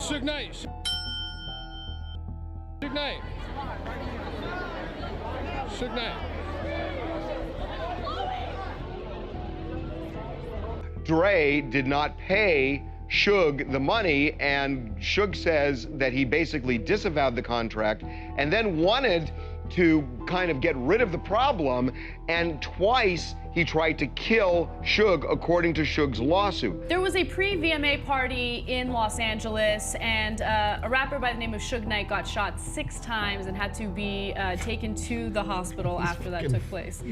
Suge Knight. Suge Knight. Suge Knight. Dre did not pay Suge the money, and Suge says that he basically disavowed the contract and then wanted to kind of get rid of the problem, and twice he tried to kill Suge, according to Suge's lawsuit. There was a pre-VMA party in Los Angeles, and a rapper by the name of Suge Knight got shot 6 times and had to be taken to the hospital after that took place.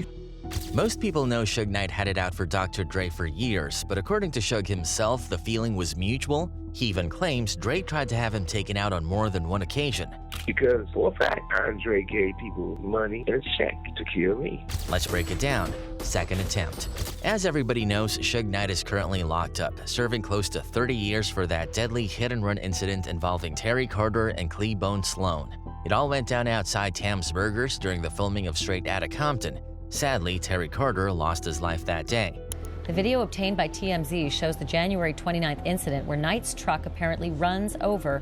Most people know Suge Knight had it out for Dr. Dre for years, but according to Suge himself, the feeling was mutual. He even claims Dre tried to have him taken out on more than one occasion. Because for a fact, Andre gave people money and a check to kill me. Let's break it down. Second attempt. As everybody knows, Suge Knight is currently locked up, serving close to 30 years for that deadly hit-and-run incident involving Terry Carter and Cleabone Sloan. It all went down outside Tam's Burgers during the filming of Straight Outta Compton. Sadly, Terry Carter lost his life that day. The video obtained by TMZ shows the January 29th incident where Knight's truck apparently runs over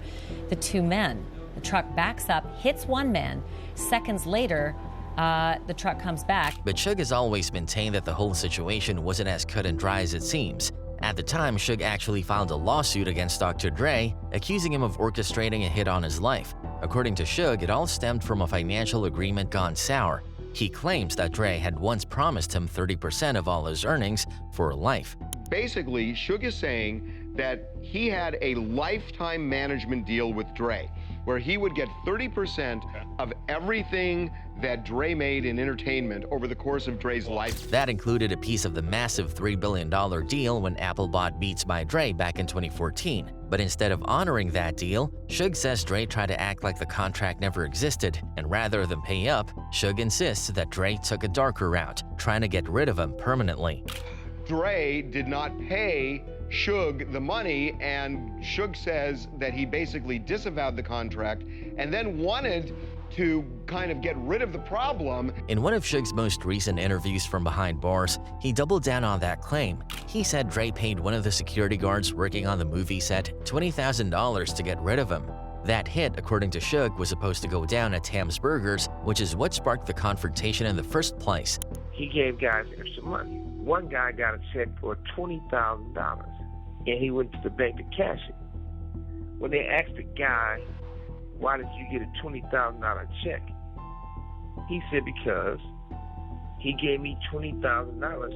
the 2 men. The truck backs up, hits one man. Seconds later, the truck comes back. But Suge has always maintained that the whole situation wasn't as cut and dry as it seems. At the time, Suge actually filed a lawsuit against Dr. Dre, accusing him of orchestrating a hit on his life. According to Suge, it all stemmed from a financial agreement gone sour. He claims that Dre had once promised him 30% of all his earnings for life. Basically, Suge is saying that he had a lifetime management deal with Dre, where he would get 30% of everything that Dre made in entertainment over the course of Dre's life. That included a piece of the massive $3 billion deal when Apple bought Beats by Dre back in 2014. But instead of honoring that deal, Suge says Dre tried to act like the contract never existed, and rather than pay up, Suge insists that Dre took a darker route, trying to get rid of him permanently. Dre did not pay Suge the money, and Suge says that he basically disavowed the contract and then wanted to kind of get rid of the problem. In one of Suge's most recent interviews from behind bars, he doubled down on that claim. He said Dre paid one of the security guards working on the movie set $20,000 to get rid of him. That hit, according to Suge, was supposed to go down at Tam's Burgers, which is what sparked the confrontation in the first place. He gave guys extra money. One guy got a check for $20,000, and he went to the bank to cash it. When they asked the guy, "Why did you get a $20,000 check?" he said, "Because he gave me $20,000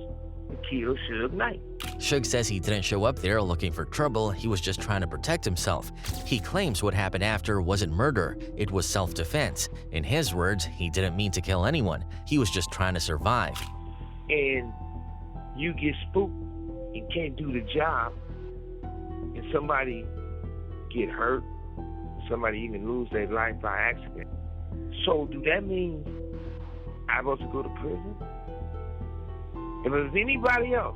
to kill Suge Knight." Suge says he didn't show up there looking for trouble, he was just trying to protect himself. He claims what happened after wasn't murder, it was self-defense. In his words, he didn't mean to kill anyone, he was just trying to survive. And you get spooked and can't do the job, and somebody get hurt, somebody even lose their life by accident. So do that mean I'm supposed to go to prison? If it was anybody else,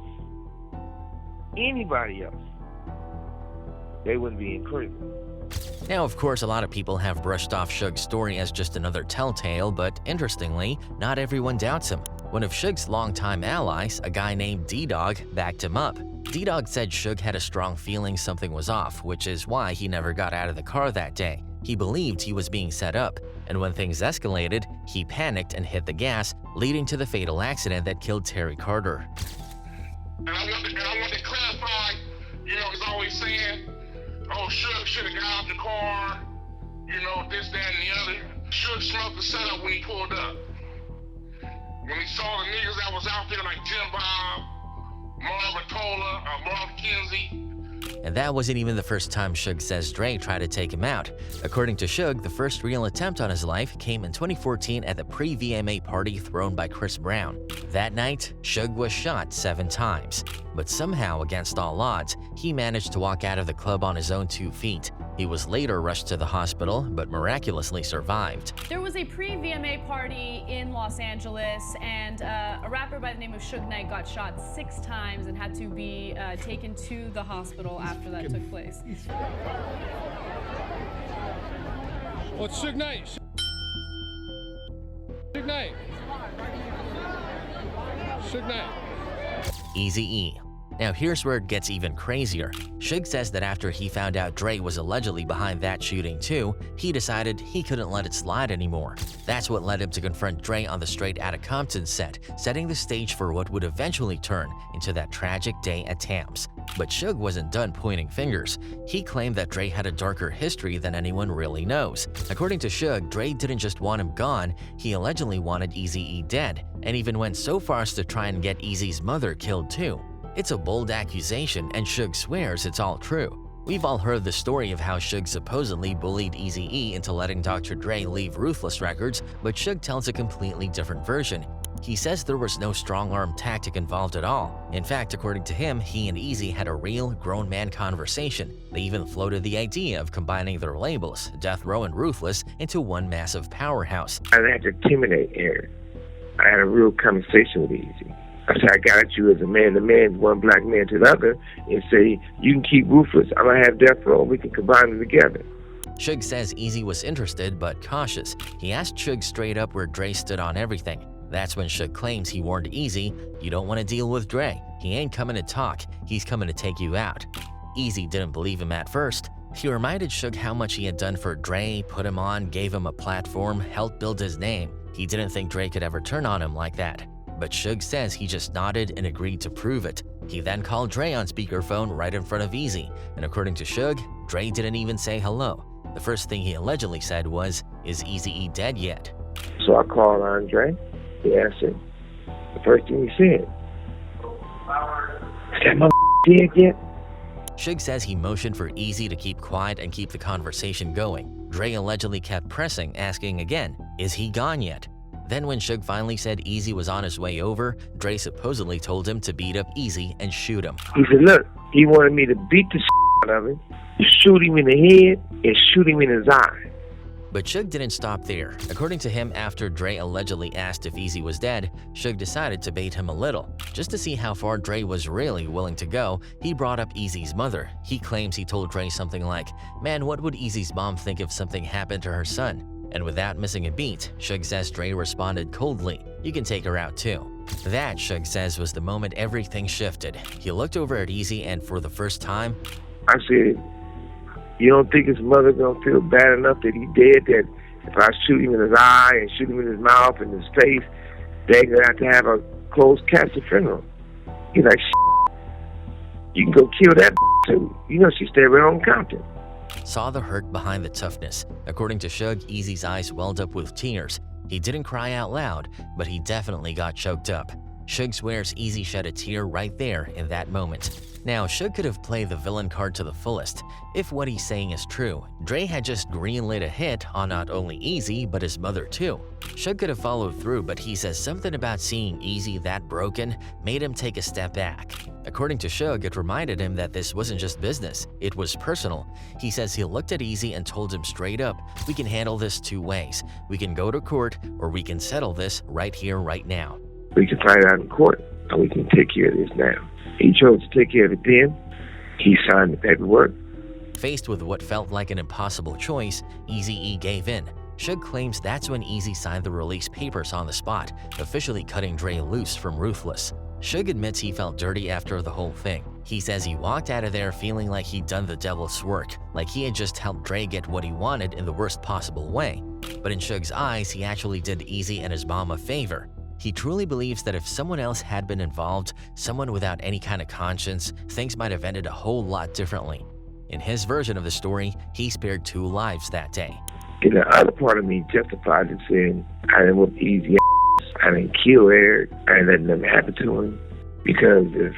they wouldn't be in prison. Now, of course, a lot of people have brushed off Suge's story as just another telltale, but interestingly, not everyone doubts him. One of Suge's longtime allies, a guy named D-Dog, backed him up. D-Dog said Suge had a strong feeling something was off, which is why he never got out of the car that day. He believed he was being set up, and when things escalated, he panicked and hit the gas, leading to the fatal accident that killed Terry Carter. And I want to clarify, he's always saying, "Oh, Suge should have got out the car, this, that, and the other." Suge smelled the setup when he pulled up. When he saw the niggas that was out there like Jim Bob, Marvin Tola, Marv Kinsey. And that wasn't even the first time Suge says Dre tried to take him out. According to Suge, the first real attempt on his life came in 2014 at the pre-VMA party thrown by Chris Brown. That night, Suge was shot 7 times. But somehow, against all odds, he managed to walk out of the club on his own 2 feet. He was later rushed to the hospital, but miraculously survived. There was a pre-VMA party in Los Angeles, and a rapper by the name of Suge Knight got shot 6 times and had to be taken to the hospital after that took place. Well, it's Suge Knight. Suge Knight. Suge Knight. Eazy-E. Now here's where it gets even crazier. Suge says that after he found out Dre was allegedly behind that shooting too, he decided he couldn't let it slide anymore. That's what led him to confront Dre on the Straight Outta Compton set, setting the stage for what would eventually turn into that tragic day at Tams. But Suge wasn't done pointing fingers. He claimed that Dre had a darker history than anyone really knows. According to Suge, Dre didn't just want him gone, he allegedly wanted Eazy-E dead, and even went so far as to try and get Eazy's mother killed too. It's a bold accusation, and Suge swears it's all true. We've all heard the story of how Suge supposedly bullied Eazy-E into letting Dr. Dre leave Ruthless Records, but Suge tells a completely different version. He says there was no strong-arm tactic involved at all. In fact, according to him, he and Eazy had a real grown-man conversation. They even floated the idea of combining their labels, Death Row and Ruthless, into one massive powerhouse. I didn't have to intimidate Eric. I had a real conversation with Eazy. I said, I got at you as a man to man, one black man to the other, and say, you can keep Ruthless, I'm going to have Death Row, we can combine them together. Suge says Eazy was interested but cautious. He asked Suge straight up where Dre stood on everything. That's when Suge claims he warned Eazy, you don't want to deal with Dre. He ain't coming to talk, he's coming to take you out. Eazy didn't believe him at first. He reminded Suge how much he had done for Dre, put him on, gave him a platform, helped build his name. He didn't think Dre could ever turn on him like that. But Suge says he just nodded and agreed to prove it. He then called Dre on speakerphone right in front of Eazy, and according to Suge, Dre didn't even say hello. The first thing he allegedly said was, is Eazy-E dead yet? So I called Andre, he answered. The first thing he said, is that mother dead yet? Suge says he motioned for Eazy to keep quiet and keep the conversation going. Dre allegedly kept pressing, asking again, is he gone yet? Then when Suge finally said Eazy was on his way over, Dre supposedly told him to beat up Eazy and shoot him. He said, look, he wanted me to beat the out of him, shoot him in the head, and shoot him in his eye. But Suge didn't stop there. According to him, after Dre allegedly asked if Eazy was dead, Suge decided to bait him a little. Just to see how far Dre was really willing to go, he brought up Eazy's mother. He claims he told Dre something like, man, what would Eazy's mom think if something happened to her son? And without missing a beat, Suge says Dre responded coldly, you can take her out too. That, Suge says, was the moment everything shifted. He looked over at Eazy and for the first time, I said, you don't think his mother gonna feel bad enough that he dead, that if I shoot him in his eye and shoot him in his mouth and his face, they're gonna have to have a closed casket funeral? He's like, you can go kill that too. You know she stayed right on Compton. Saw the hurt behind the toughness. According to Suge, Eazy's eyes welled up with tears. He didn't cry out loud, but he definitely got choked up. Suge swears Eazy shed a tear right there in that moment. Now, Suge could have played the villain card to the fullest. If what he's saying is true, Dre had just greenlit a hit on not only Eazy, but his mother too. Suge could have followed through, but he says something about seeing Eazy that broken made him take a step back. According to Suge, it reminded him that this wasn't just business, it was personal. He says he looked at Eazy and told him straight up, we can handle this two ways. We can go to court, or we can settle this right here, right now. We can fight out in court, and we can take care of this now. He chose to take care of it then. He signed the paperwork. Faced with what felt like an impossible choice, Eazy-E gave in. Suge claims that's when Eazy signed the release papers on the spot, officially cutting Dre loose from Ruthless. Suge admits he felt dirty after the whole thing. He says he walked out of there feeling like he'd done the devil's work, like he had just helped Dre get what he wanted in the worst possible way. But in Suge's eyes, he actually did Eazy and his mom a favor. He truly believes that if someone else had been involved, someone without any kind of conscience, things might have ended a whole lot differently. In his version of the story, he spared 2 lives that day. And the other part of me justified it saying, I didn't whoop Eazy ass, I didn't kill Eric, I didn't let nothing happen to him. Because if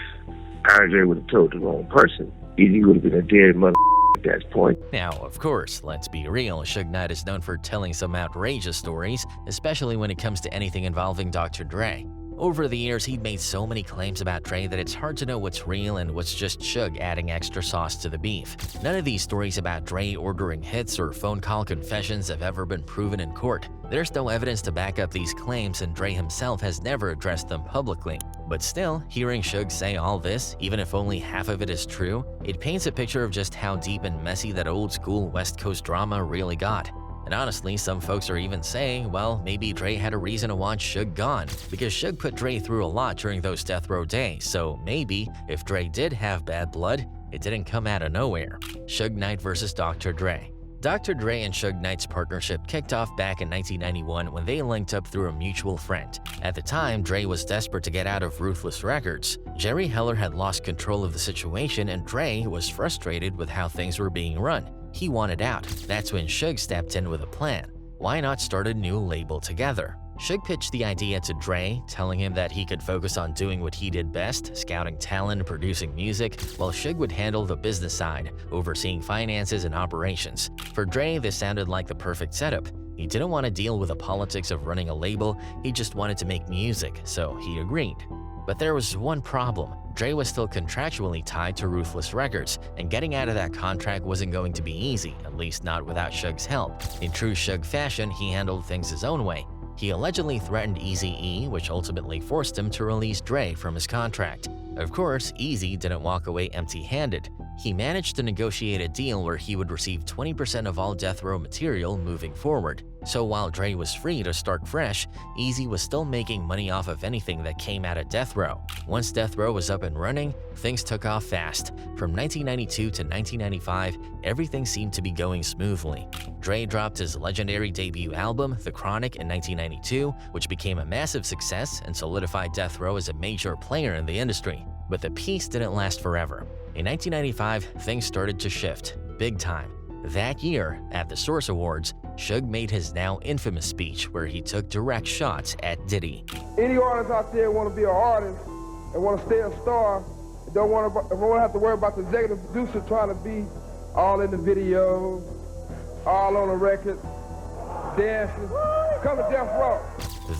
Andre would have told the wrong person, Eazy would have been a dead mother at that point. Now, of course, let's be real, Suge Knight is known for telling some outrageous stories, especially when it comes to anything involving Dr. Dre. Over the years, he'd made so many claims about Dre that it's hard to know what's real and what's just Suge adding extra sauce to the beef. None of these stories about Dre ordering hits or phone call confessions have ever been proven in court. There's no evidence to back up these claims, and Dre himself has never addressed them publicly. But still, hearing Suge say all this, even if only half of it is true, it paints a picture of just how deep and messy that old school West Coast drama really got. And honestly, some folks are even saying, well, maybe Dre had a reason to want Suge gone, because Suge put Dre through a lot during those death row days, so maybe if Dre did have bad blood, it didn't come out of nowhere. Suge Knight versus Dr. Dre. Dr. Dre and Suge Knight's partnership kicked off back in 1991 when they linked up through a mutual friend. At the time, Dre was desperate to get out of Ruthless Records. Jerry Heller had lost control of the situation and Dre was frustrated with how things were being run. He wanted out. That's when Suge stepped in with a plan. Why not start a new label together? Suge pitched the idea to Dre, telling him that he could focus on doing what he did best, scouting talent and producing music, while Suge would handle the business side, overseeing finances and operations. For Dre, this sounded like the perfect setup. He didn't want to deal with the politics of running a label, he just wanted to make music, so he agreed. But there was one problem. Dre was still contractually tied to Ruthless Records, and getting out of that contract wasn't going to be easy, at least not without Suge's help. In true Suge fashion, he handled things his own way. He allegedly threatened Eazy-E, which ultimately forced him to release Dre from his contract. Of course, Eazy didn't walk away empty-handed. He managed to negotiate a deal where he would receive 20% of all death row material moving forward. So while Dre was free to start fresh, Eazy was still making money off of anything that came out of death row. Once death row was up and running, things took off fast. From 1992 to 1995, everything seemed to be going smoothly. Dre dropped his legendary debut album, The Chronic, in 1992, which became a massive success and solidified death row as a major player in the industry. But the peace didn't last forever. In 1995, things started to shift, big time. That year, at the Source Awards, Suge made his now infamous speech where he took direct shots at Diddy. Any artist out there want to be an artist and want to stay a star, don't want to have to worry about the executive producer trying to be all in the video, all on the record, dancing, come to death row.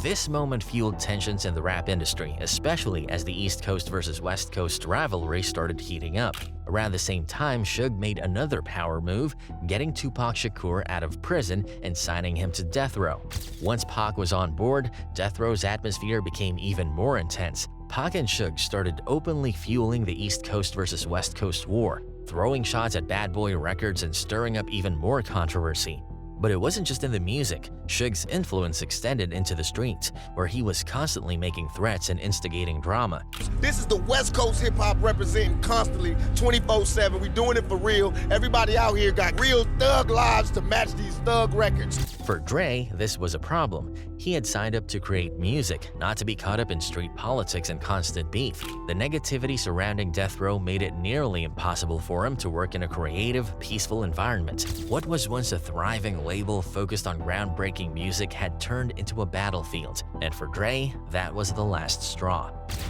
This moment fueled tensions in the rap industry, especially as the East Coast versus West Coast rivalry started heating up. Around the same time, Suge made another power move, getting Tupac Shakur out of prison and signing him to death row. Once Pac was on board, death row's atmosphere became even more intense. Pac and Suge started openly fueling the East Coast versus West Coast war, throwing shots at Bad Boy Records and stirring up even more controversy. But it wasn't just in the music. Suge's influence extended into the streets, where he was constantly making threats and instigating drama. This is the West Coast hip-hop representing constantly, 24/7. We doing it for real. Everybody out here got real thug lives to match these thug records. For Dre, this was a problem. He had signed up to create music, not to be caught up in street politics and constant beef. The negativity surrounding death row made it nearly impossible for him to work in a creative, peaceful environment. What was once a thriving label focused on groundbreaking music had turned into a battlefield, and for Dre, that was the last straw.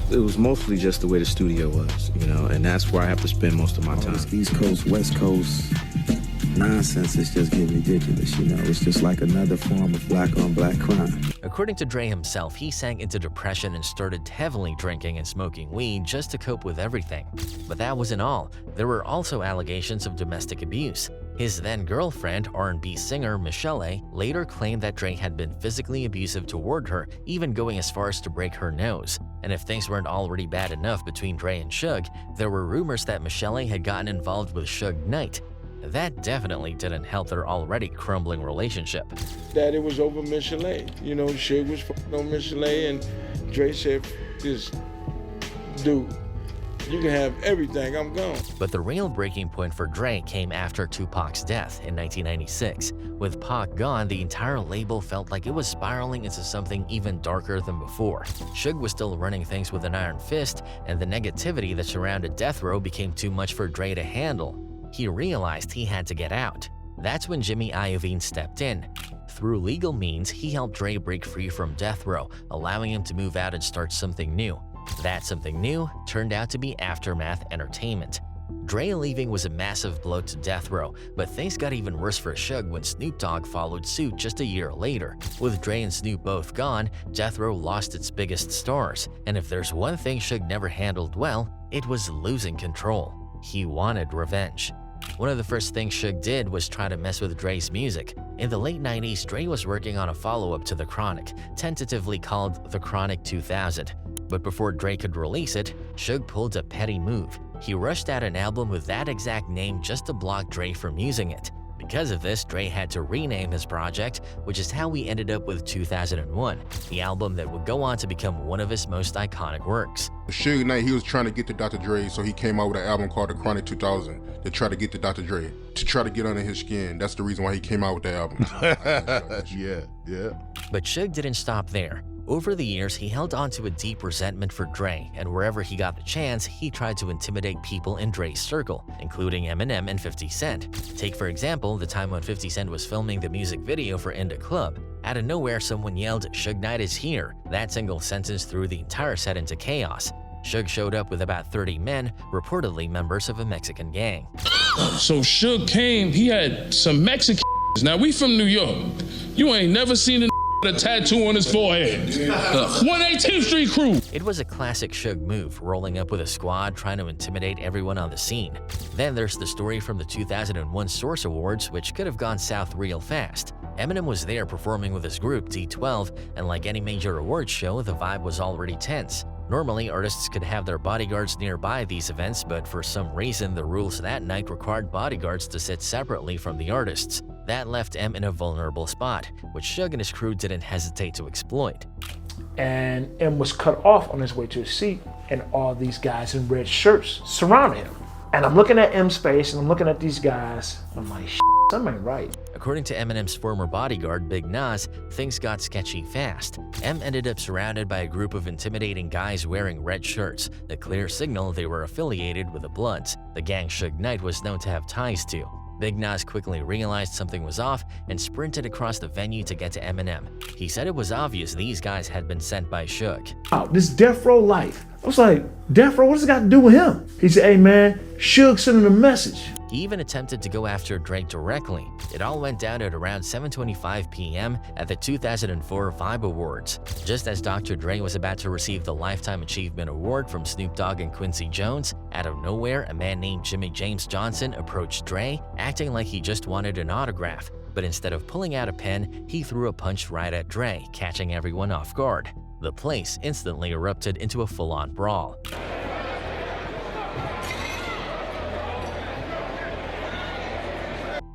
It was mostly just the way the studio was, and that's where I have to spend most of my time. This East Coast, West Coast nonsense is just getting ridiculous, It's just like another form of black-on-black crime. According to Dre himself, he sank into depression and started heavily drinking and smoking weed just to cope with everything. But that wasn't all. There were also allegations of domestic abuse. His then-girlfriend, R&B singer Michelle, later claimed that Dre had been physically abusive toward her, even going as far as to break her nose. And if things weren't already bad enough between Dre and Suge, there were rumors that Michelle had gotten involved with Suge Knight. That definitely didn't help their already crumbling relationship. That it was over Michelle. Suge was fucking on Michelle, and Dre said, this dude, you can have everything, I'm gone. But the real breaking point for Dre came after Tupac's death in 1996. With Pac gone, the entire label felt like it was spiraling into something even darker than before. Suge was still running things with an iron fist, and the negativity that surrounded death row became too much for Dre to handle. He realized he had to get out. That's when Jimmy Iovine stepped in. Through legal means, he helped Dre break free from death row, allowing him to move out and start something new. That something new turned out to be Aftermath Entertainment. Dre leaving was a massive blow to death row, but things got even worse for Suge when Snoop Dogg followed suit just a year later. With Dre and Snoop both gone, death row lost its biggest stars, and if there's one thing Suge never handled well, it was losing control. He wanted revenge. One of the first things Suge did was try to mess with Dre's music. In the late 90s, Dre was working on a follow-up to The Chronic, tentatively called The Chronic 2000. But before Dre could release it, Suge pulled a petty move. He rushed out an album with that exact name just to block Dre from using it. Because of this, Dre had to rename his project, which is how we ended up with 2001, the album that would go on to become one of his most iconic works. Suge Knight, he was trying to get to Dr. Dre, so he came out with an album called The Chronic 2000 to try to get to Dr. Dre, to try to get under his skin. That's the reason why he came out with the album. Yeah. But Suge didn't stop there. Over the years, he held on to a deep resentment for Dre, and wherever he got the chance, he tried to intimidate people in Dre's circle, including Eminem and 50 Cent. Take, for example, the time when 50 Cent was filming the music video for In Da Club. Out of nowhere, someone yelled, "Suge Knight is here." That single sentence threw the entire set into chaos. Suge showed up with about 30 men, reportedly members of a Mexican gang. So Suge came, he had some Mexican. Now we from New York. You ain't never seen a with a tattoo on his forehead. 118th Street crew. It was a classic Suge move, rolling up with a squad trying to intimidate everyone on the scene. Then there's the story from the 2001 Source Awards, which could have gone south real fast. Eminem was there performing with his group D12, and like any major awards show, the vibe was already tense. Normally, artists could have their bodyguards nearby these events, but for some reason, the rules that night required bodyguards to sit separately from the artists. That left M in a vulnerable spot, which Suge and his crew didn't hesitate to exploit. And M was cut off on his way to his seat, and all these guys in red shirts surrounded him. And I'm looking at M's face, and I'm looking at these guys, I'm like, something ain't right. According to Eminem's former bodyguard, Big Nas, things got sketchy fast. M ended up surrounded by a group of intimidating guys wearing red shirts, the clear signal they were affiliated with the Bloods, the gang Suge Knight was known to have ties to. Big Nas quickly realized something was off and sprinted across the venue to get to Eminem. He said it was obvious these guys had been sent by Suge. Oh, this Death Row life. I was like, Death Row, what does it got to do with him? He said, hey man, Suge sent him a message. He even attempted to go after Dre directly. It all went down at around 7:25 p.m. at the 2004 Vibe Awards. Just as Dr. Dre was about to receive the Lifetime Achievement Award from Snoop Dogg and Quincy Jones, out of nowhere, a man named Jimmy James Johnson approached Dre, acting like he just wanted an autograph. But instead of pulling out a pen, he threw a punch right at Dre, catching everyone off guard. The place instantly erupted into a full-on brawl.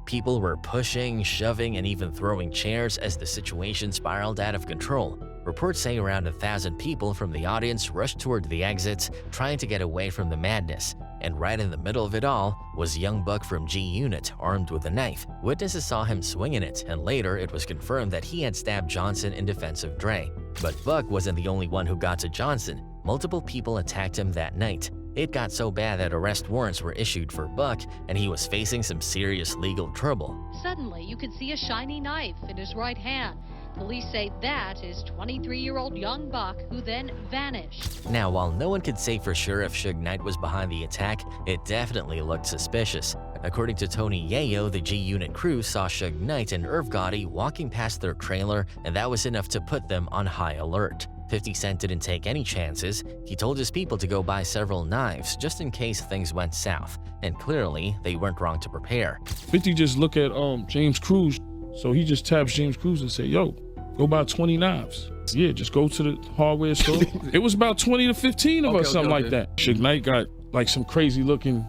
People were pushing, shoving, and even throwing chairs as the situation spiraled out of control. Reports say around 1,000 people from the audience rushed toward the exits, trying to get away from the madness. And right in the middle of it all was Young Buck from G Unit, armed with a knife. Witnesses saw him swinging it, and later it was confirmed that he had stabbed Johnson in defense of Dre. But Buck wasn't the only one who got to Johnson. Multiple people attacked him that night. It got so bad that arrest warrants were issued for Buck, and he was facing some serious legal trouble. Suddenly, you could see a shiny knife in his right hand. Police say that is 23-year-old Young Buck, who then vanished. Now, while no one could say for sure if Suge Knight was behind the attack, it definitely looked suspicious. According to Tony Yayo, the G Unit crew saw Suge Knight and Irv Gotti walking past their trailer, and that was enough to put them on high alert. 50 Cent didn't take any chances. He told his people to go buy several knives just in case things went south, and clearly they weren't wrong to prepare. 50 just look at James Cruz, so he just taps James Cruz and say, yo, go buy 20 knives. Yeah, just go to the hardware store. It was about 20 to 15 of us, something like that. Suge Knight got like some crazy looking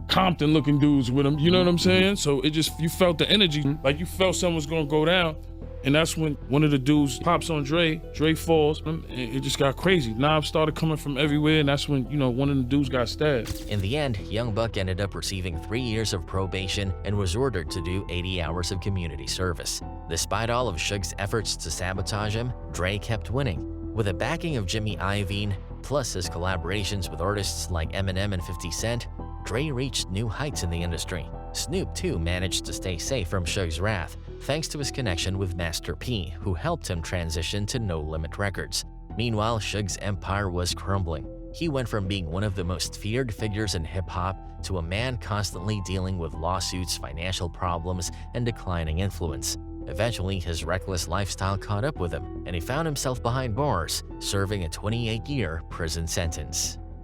Compton looking dudes with him, you know what I'm saying? So it just, you felt the energy, like you felt something was gonna go down. And that's when one of the dudes pops on Dre falls, and it just got crazy. Knives started coming from everywhere, and that's when, one of the dudes got stabbed. In the end, Young Buck ended up receiving 3 years of probation and was ordered to do 80 hours of community service. Despite all of Suge's efforts to sabotage him, Dre kept winning. With the backing of Jimmy Iovine, plus his collaborations with artists like Eminem and 50 Cent, Dre reached new heights in the industry. Snoop, too, managed to stay safe from Suge's wrath, thanks to his connection with Master P, who helped him transition to No Limit Records. Meanwhile, Suge's empire was crumbling. He went from being one of the most feared figures in hip-hop to a man constantly dealing with lawsuits, financial problems, and declining influence. Eventually, his reckless lifestyle caught up with him, and he found himself behind bars, serving a 28-year prison sentence.